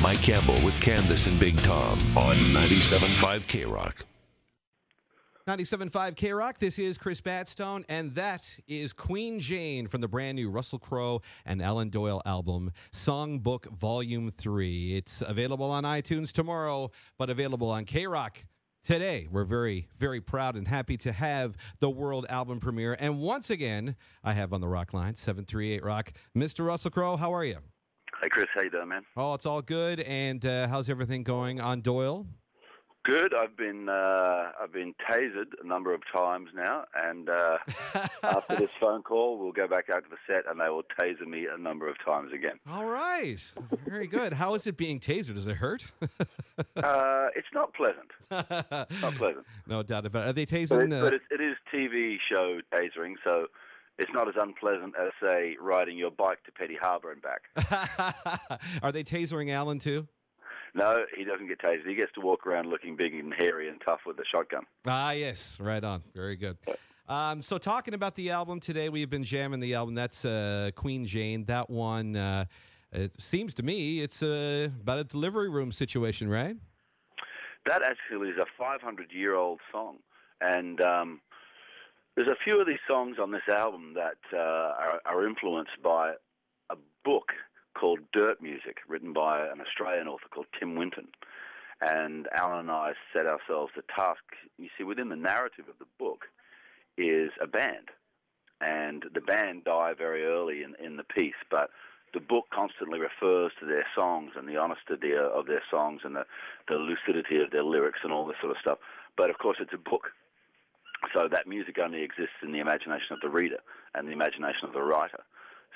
Mike Campbell with Candace and Big Tom on 97.5 K-Rock. 97.5 K-Rock, this is Chris Batstone, and that is Queen Jane from the brand new Russell Crowe and Alan Doyle album, Songbook Volume 3. It's available on iTunes tomorrow, but available on K-Rock today. We're very, very proud and happy to have the world album premiere. And once again, I have on the Rock line, 738 Rock, Mr. Russell Crowe. How are you? Hey, Chris. How you doing, man? Oh, it's all good. And how's everything going on Doyle? Good. I've been tasered a number of times now, and after this phone call, we'll go back out to the set, and they will taser me a number of times again. All right. Very good. How is it being tasered? Does it hurt? It's not pleasant. Not pleasant. No doubt about it. Are they tasering? But it is TV show tasering, so it's not as unpleasant as, say, riding your bike to Petty Harbour and back. Are they tasering Alan too? No, he doesn't get tasered. He gets to walk around looking big and hairy and tough with a shotgun. Ah, yes. Right on. Very good. So talking about the album today, we've been jamming the album. That's Queen Jane. That one, it seems to me, it's about a delivery room situation, right? That actually is a 500-year-old song. And there's a few of these songs on this album that are influenced by a book called Dirt Music, written by an Australian author called Tim Winton. And Alan and I set ourselves the task. You see, within the narrative of the book is a band. And the band die very early in the piece, but the book constantly refers to their songs and the honesty of their songs and the lucidity of their lyrics and all this sort of stuff. But, of course, it's a book. So that music only exists in the imagination of the reader and the imagination of the writer.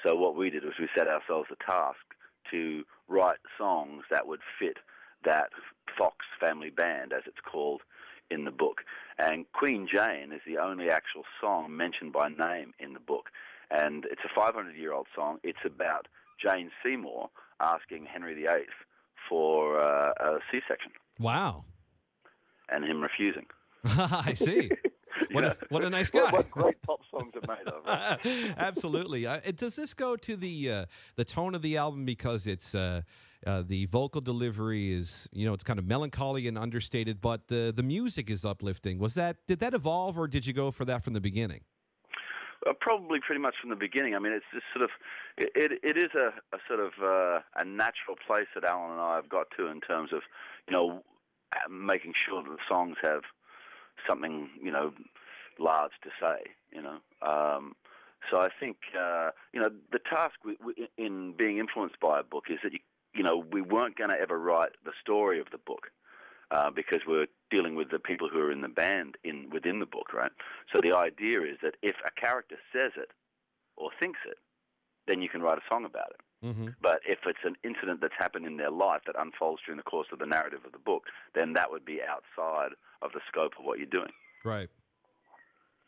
So what we did was we set ourselves the task to write songs that would fit that Fox family band, as it's called in the book. And Queen Jane is the only actual song mentioned by name in the book. And it's a 500-year-old song. It's about Jane Seymour asking Henry VIII for a C-section. Wow. And him refusing. I see. What a nice guy. What great pop songs are made of, right? Absolutely. Does this go to the tone of the album because it's the vocal delivery is, it's kind of melancholy and understated, but the music is uplifting. Did that evolve, or did you go for that from the beginning? Probably pretty much from the beginning. I mean, it's just sort of, it is a sort of a natural place that Alan and I have got to in terms of, making sure that the songs have something, large to say, So I think, the task in being influenced by a book is that, we weren't going to ever write the story of the book because we're dealing with the people who are in the band within the book, right? So the idea is that if a character says it or thinks it, then you can write a song about it. Mm-hmm. But if it's an incident that's happened in their life that unfolds during the course of the narrative of the book, then that would be outside of the scope of what you're doing. Right.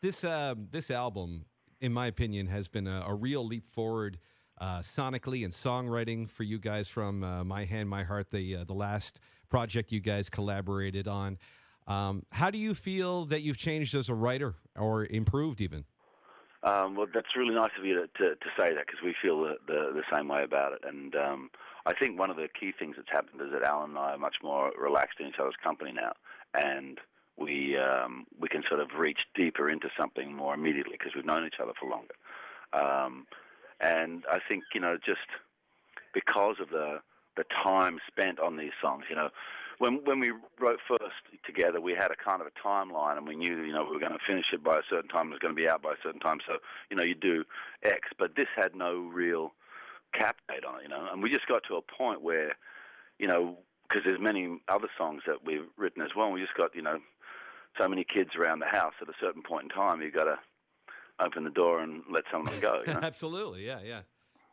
This album, in my opinion, has been a real leap forward sonically and songwriting for you guys from My Hand, My Heart, the last project you guys collaborated on. How do you feel that you've changed as a writer or improved even? Well, that's really nice of you to say that, because we feel the same way about it. And I think one of the key things that's happened is that Alan and I are much more relaxed in each other's company now, and we can sort of reach deeper into something more immediately because we've known each other for longer. And I think, just because of the time spent on these songs, when we wrote first together, we had a kind of a timeline, and we knew, we were going to finish it by a certain time, it was going to be out by a certain time, so, you do X. But this had no real cap date on it, and we just got to a point where, because there's many other songs that we've written as well, and we just got, so many kids around the house at a certain point in time, you've got to open the door and let some of them go. Absolutely, yeah.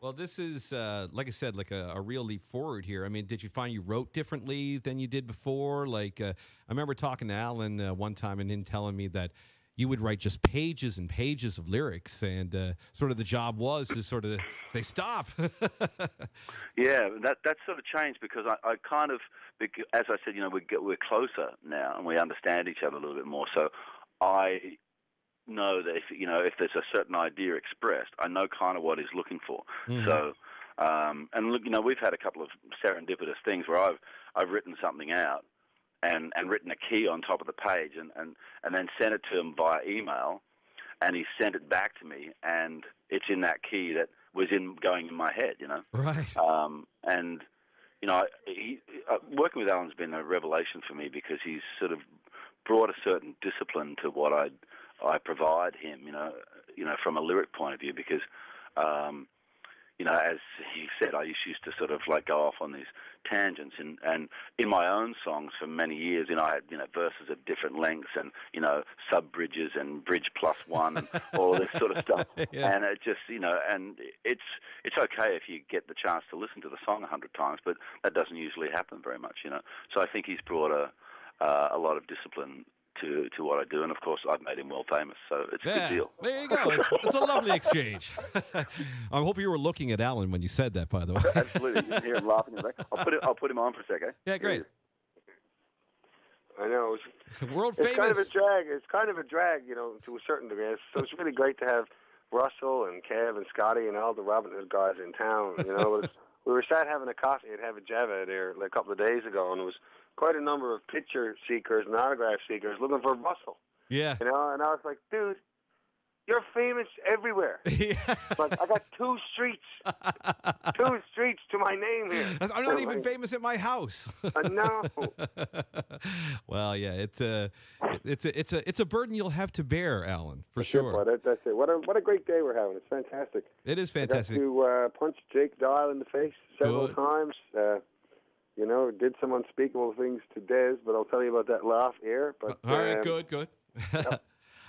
Well, this is, like I said, like a real leap forward here. I mean, did you find you wrote differently than you did before? Like, I remember talking to Alan one time and him telling me that you would write just pages and pages of lyrics, and sort of the job was to sort of say, stop. Yeah, that's sort of changed because I kind of, as I said, we're closer now and we understand each other a little bit more. So I know that if there's a certain idea expressed, I know kind of what he's looking for. Mm-hmm. So And look, we've had a couple of serendipitous things where I've written something out and written a key on top of the page and then sent it to him via email, and he sent it back to me, and it's in that key that was going in my head, Right. And working with Alan's been a revelation for me because he's sort of brought a certain discipline to what I provide him, from a lyric point of view, because as he said, I used to sort of like go off on these tangents, and in my own songs for many years, I had verses of different lengths and sub bridges and bridge plus one and all of this sort of stuff. Yeah. And it just and it's okay if you get the chance to listen to the song 100 times, but that doesn't usually happen very much, So I think he's brought a lot of discipline to what I do, and of course I've made him well famous, so it's a good deal. There you go. It's a lovely exchange. I hope you were looking at Alan when you said that, by the way. Absolutely, you can hear him laughing in the back. I'll put him on for a second. Yeah, great. I know. World It's famous. kind of a drag. It's kind of a drag, to a certain degree. So it's really great to have Russell and Kev and Scotty and all the Robin Hood guys in town. We were sat having a coffee at Have a Java there a couple of days ago, and it was quite a number of picture seekers and autograph seekers looking for Russell. Yeah. And I was like, dude, you're famous everywhere. Yeah. Like, I got two streets to my name here. I'm not even famous at my house. No. Well, yeah, it's a burden you'll have to bear, Alan, for sure. That's it. What a great day we're having. It's fantastic. It is fantastic. I got to punch Jake Doyle in the face several Good. times. Did some unspeakable things to Des, but I'll tell you about that off air. But all right, good.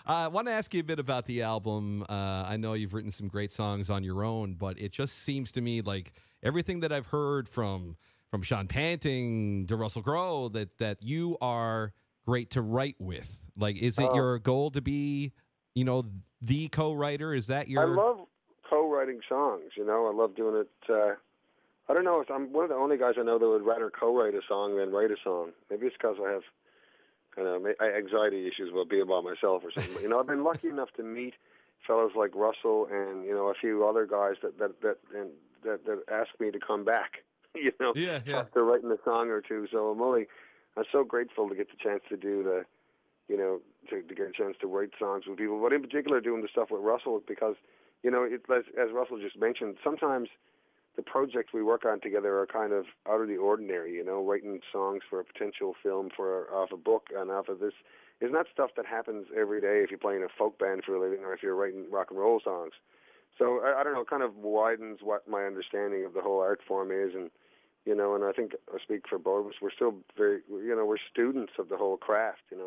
I want to ask you a bit about the album. I know you've written some great songs on your own, but it just seems to me like everything that I've heard from Sean Panting to Russell Crowe that you are great to write with. Like, is it your goal to be, the co-writer? Is that your? I love co-writing songs. I love doing it. I don't know if I'm one of the only guys I know that would rather co-write a song than write a song. Maybe it's because I have kind of anxiety issues about being by myself or something. But, I've been lucky enough to meet fellows like Russell and a few other guys that asked me to come back. After writing a song or two. So I'm so grateful to get the chance to do to get a chance to write songs with people. But in particular, doing the stuff with Russell because as Russell just mentioned, sometimes the projects we work on together are kind of out of the ordinary, writing songs for a potential film off a book and off of this is not stuff that happens every day if you're playing a folk band for a living or if you're writing rock and roll songs. So I don't know, it kind of widens what my understanding of the whole art form is, and and I think I speak for both of us. We're still very, we're students of the whole craft, and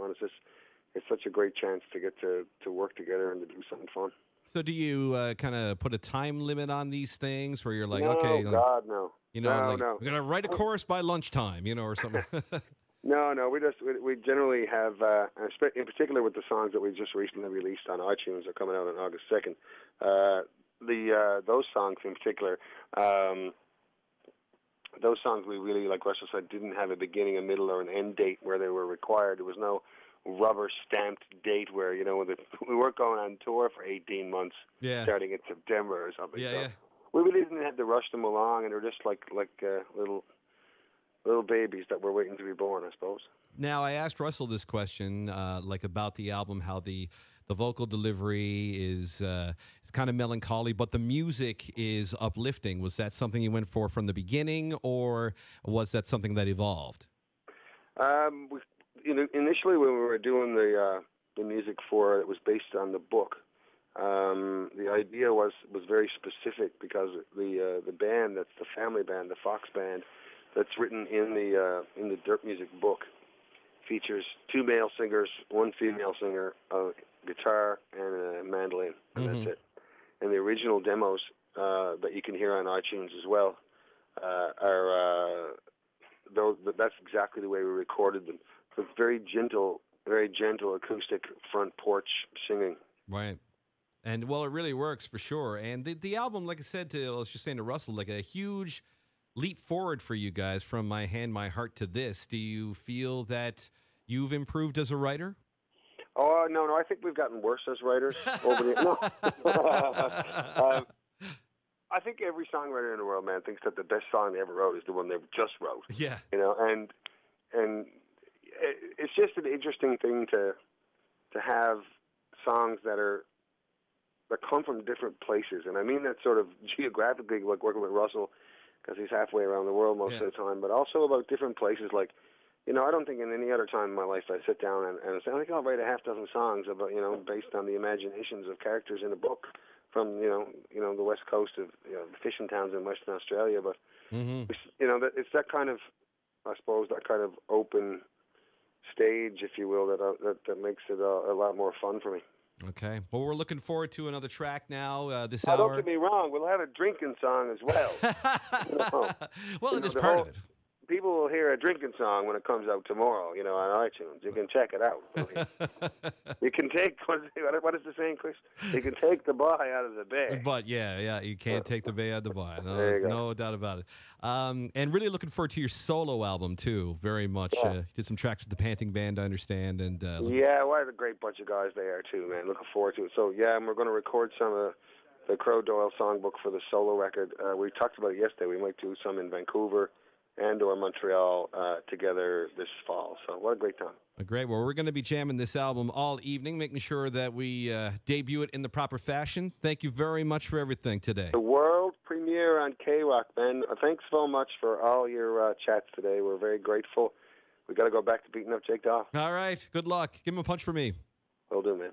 it's such a great chance to get to work together and to do something fun. So do you kind of put a time limit on these things where you're like, no, okay, God, no. No. We're going to write a chorus by lunchtime, or something. No, we generally have, in particular with the songs that we just recently released on iTunes, are coming out on August 2nd. Those songs in particular, those songs we really, like Russell said, didn't have a beginning, a middle, or an end date where they were required. There was no rubber stamped date where we weren't going on tour for 18 months, starting in September or something. Yeah. We really didn't have to rush them along, and they're just like little babies that were waiting to be born, I suppose. Now, I asked Russell this question, about the album, how the vocal delivery is kind of melancholy, but the music is uplifting. Was that something you went for from the beginning, or was that something that evolved? Initially, when we were doing the music for it, it was based on the book. The idea was very specific because the band, that's the family band, the Fox band, that's written in the Dirt Music book, features 2 male singers, 1 female singer, a guitar, and a mandolin, and that's it. And the original demos that you can hear on iTunes as well that's exactly the way we recorded them. So it's very gentle acoustic front porch singing. Right. And, well, it really works for sure. And the album, like I said, I was just saying to Russell, like a huge leap forward for you guys from My Hand, My Heart to this. Do you feel that you've improved as a writer? Oh, no, I think we've gotten worse as writers over the I think every songwriter in the world, man, thinks that the best song they ever wrote is the one they just wrote. Yeah. You know, and it's just an interesting thing to have songs that come from different places, and I mean that sort of geographically, like working with Russell, because he's halfway around the world most of the time, but also about different places. Like, you know, I don't think in any other time in my life I sit down and say, I think I'll write a half dozen songs about, you know, based on the imaginations of characters in a book from, you know, the west coast of, you know, the fishing towns in Western Australia. But you know, it's that kind of, I suppose, that kind of open stage, if you will, that makes it a lot more fun for me. Okay. Well, we're looking forward to another track now this Now, hour. don't get me wrong. We'll have a drinking song as well. You know, well, it is part of it. People will hear a drinking song when it comes out tomorrow, you know, on iTunes. You can check it out. You can take, what is the saying, Chris? You can take the bye out of the bay. But, yeah, you can't take the bay out of the bye. No, There you go. no doubt about it. And really looking forward to your solo album, too, very much. Yeah. You did some tracks with the Panting Band, I understand. And yeah, what a great bunch of guys they are, too, man. Looking forward to it. So, yeah, and we're going to record some of the Crowe Doyle songbook for the solo record. We talked about it yesterday. We might do some in Vancouver and or Montreal together this fall. So what a great time. Great. Well, we're going to be jamming this album all evening, making sure that we debut it in the proper fashion. Thank you very much for everything today. The world premiere on K-Rock, man. Thanks so much for all your chats today. We're very grateful. We got to go back to beating up Jake Doyle. All right. Good luck. Give him a punch for me. Will do, man.